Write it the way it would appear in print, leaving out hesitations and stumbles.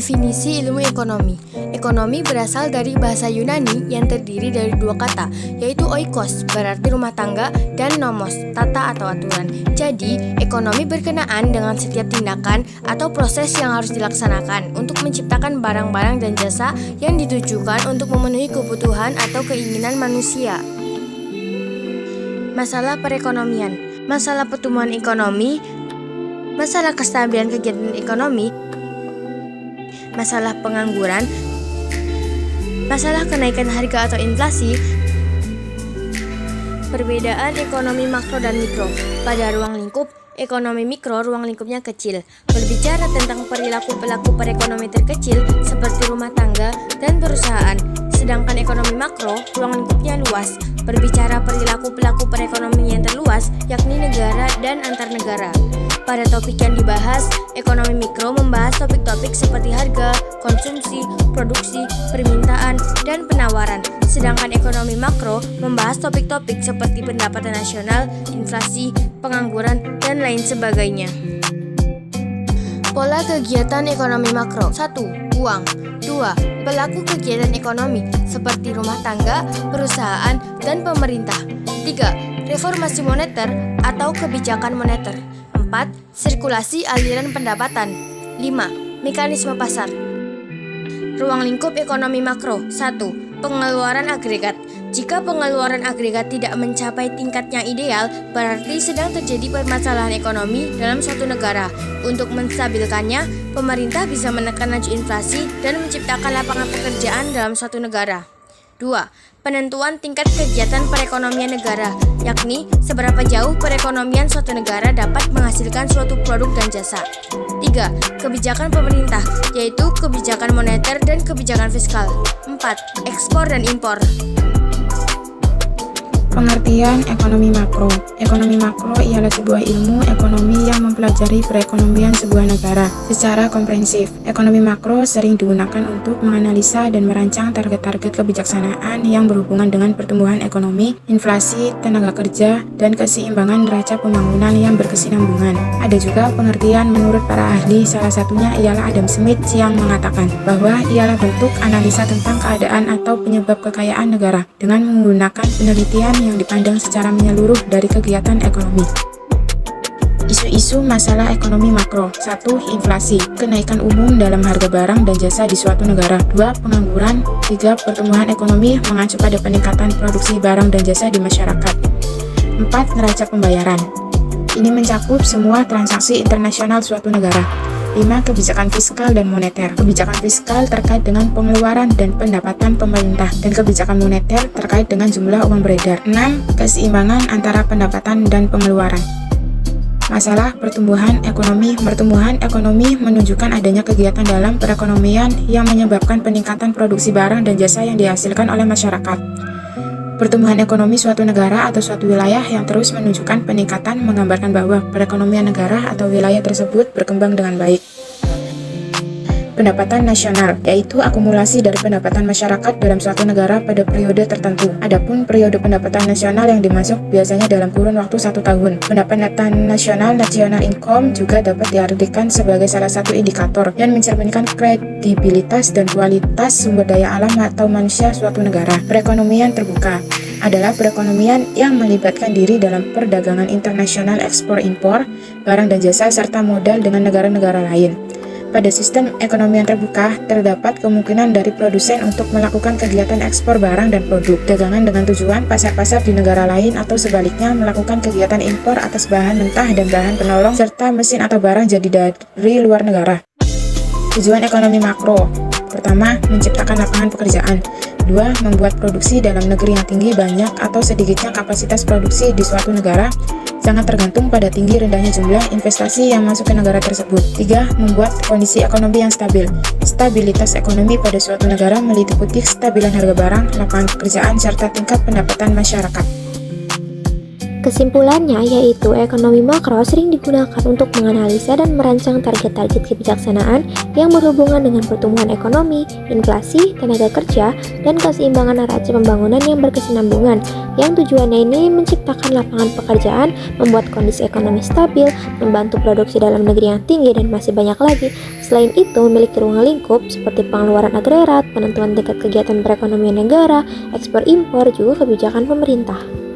Definisi ilmu ekonomi. Ekonomi berasal dari bahasa Yunani yang terdiri dari dua kata, yaitu oikos, berarti rumah tangga, dan nomos, tata atau aturan. Jadi, ekonomi berkenaan dengan setiap tindakan atau proses yang harus dilaksanakan untuk menciptakan barang-barang dan jasa yang ditujukan untuk memenuhi kebutuhan atau keinginan manusia. Masalah perekonomian, masalah pertumbuhan ekonomi, masalah kestabilan kegiatan ekonomi, masalah pengangguran, masalah kenaikan harga atau inflasi, perbedaan ekonomi makro dan mikro. Pada ruang lingkup, ekonomi mikro ruang lingkupnya kecil, berbicara tentang perilaku-pelaku perekonomian terkecil seperti rumah tangga dan perusahaan. Sedangkan ekonomi makro ruang lingkupnya luas, berbicara perilaku-pelaku perekonomian yang terluas, yakni negara dan antar negara. Pada topik yang dibahas, ekonomi mikro membahas topik-topik seperti harga, konsumsi, produksi, permintaan, dan penawaran. Sedangkan ekonomi makro membahas topik-topik seperti pendapatan nasional, inflasi, pengangguran, dan lain sebagainya. Pola kegiatan ekonomi makro. 1. Uang. 2. Pelaku kegiatan ekonomi seperti rumah tangga, perusahaan, dan pemerintah. 3. Reformasi moneter atau kebijakan moneter. 4. Sirkulasi aliran pendapatan. 5. Mekanisme pasar. Ruang lingkup ekonomi makro. 1. Pengeluaran agregat. Jika pengeluaran agregat tidak mencapai tingkatnya ideal, berarti sedang terjadi permasalahan ekonomi dalam suatu negara. Untuk menstabilkannya, pemerintah bisa menekan laju inflasi dan menciptakan lapangan pekerjaan dalam suatu negara. 2. Penentuan tingkat kegiatan perekonomian negara, yakni seberapa jauh perekonomian suatu negara dapat menghasilkan suatu produk dan jasa. 3. Kebijakan pemerintah, yaitu kebijakan moneter dan kebijakan fiskal. 4. Ekspor dan impor. Pengertian ekonomi makro. Ekonomi makro ialah sebuah ilmu ekonomi yang mempelajari perekonomian sebuah negara secara komprehensif. Ekonomi makro sering digunakan untuk menganalisa dan merancang target-target kebijaksanaan yang berhubungan dengan pertumbuhan ekonomi, inflasi, tenaga kerja, dan keseimbangan neraca pembangunan yang berkesinambungan. Ada juga pengertian menurut para ahli, salah satunya ialah Adam Smith yang mengatakan bahwa ialah bentuk analisa tentang keadaan atau penyebab kekayaan negara dengan menggunakan penelitian yang dipandang secara menyeluruh dari kegiatan ekonomi. Isu-isu masalah ekonomi makro. 1. Inflasi, kenaikan umum dalam harga barang dan jasa di suatu negara. 2. Pengangguran. 3. Pertumbuhan ekonomi mengacu pada peningkatan produksi barang dan jasa di masyarakat. 4. Neraca pembayaran. Ini mencakup semua transaksi internasional suatu negara. 5. Kebijakan fiskal dan moneter. Kebijakan fiskal terkait dengan pengeluaran dan pendapatan pemerintah, dan kebijakan moneter terkait dengan jumlah uang beredar. 6. Keseimbangan antara pendapatan dan pengeluaran. Masalah pertumbuhan ekonomi. Pertumbuhan ekonomi menunjukkan adanya kegiatan dalam perekonomian yang menyebabkan peningkatan produksi barang dan jasa yang dihasilkan oleh masyarakat. Pertumbuhan ekonomi suatu negara atau suatu wilayah yang terus menunjukkan peningkatan menggambarkan bahwa perekonomian negara atau wilayah tersebut berkembang dengan baik. Pendapatan nasional, yaitu akumulasi dari pendapatan masyarakat dalam suatu negara pada periode tertentu. Adapun periode pendapatan nasional yang dimaksud biasanya dalam kurun waktu 1 tahun. Pendapatan nasional, national income, juga dapat diartikan sebagai salah satu indikator yang mencerminkan kredibilitas dan kualitas sumber daya alam atau manusia suatu negara. Perekonomian terbuka adalah perekonomian yang melibatkan diri dalam perdagangan internasional, ekspor-impor, barang dan jasa, serta modal dengan negara-negara lain. Pada sistem ekonomi yang terbuka, terdapat kemungkinan dari produsen untuk melakukan kegiatan ekspor barang dan produk dagangan dengan tujuan pasar-pasar di negara lain, atau sebaliknya melakukan kegiatan impor atas bahan mentah dan bahan penolong serta mesin atau barang jadi dari luar negara. Tujuan ekonomi makro. Pertama, menciptakan lapangan pekerjaan. 2. Membuat produksi dalam negeri yang tinggi, banyak atau sedikitnya kapasitas produksi di suatu negara sangat tergantung pada tinggi rendahnya jumlah investasi yang masuk ke negara tersebut. 3. Membuat kondisi ekonomi yang stabil. Stabilitas ekonomi pada suatu negara meliputi kestabilan harga barang, lapangan pekerjaan, serta tingkat pendapatan masyarakat. Kesimpulannya yaitu ekonomi makro sering digunakan untuk menganalisa dan merancang target-target kebijaksanaan yang berhubungan dengan pertumbuhan ekonomi, inflasi, tenaga kerja, dan keseimbangan neraca pembangunan yang berkesinambungan, yang tujuannya ini menciptakan lapangan pekerjaan, membuat kondisi ekonomi stabil, membantu produksi dalam negeri yang tinggi, dan masih banyak lagi. Selain itu, memiliki ruang lingkup seperti pengeluaran agregat, penentuan tingkat kegiatan perekonomian negara, ekspor impor, juga kebijakan pemerintah.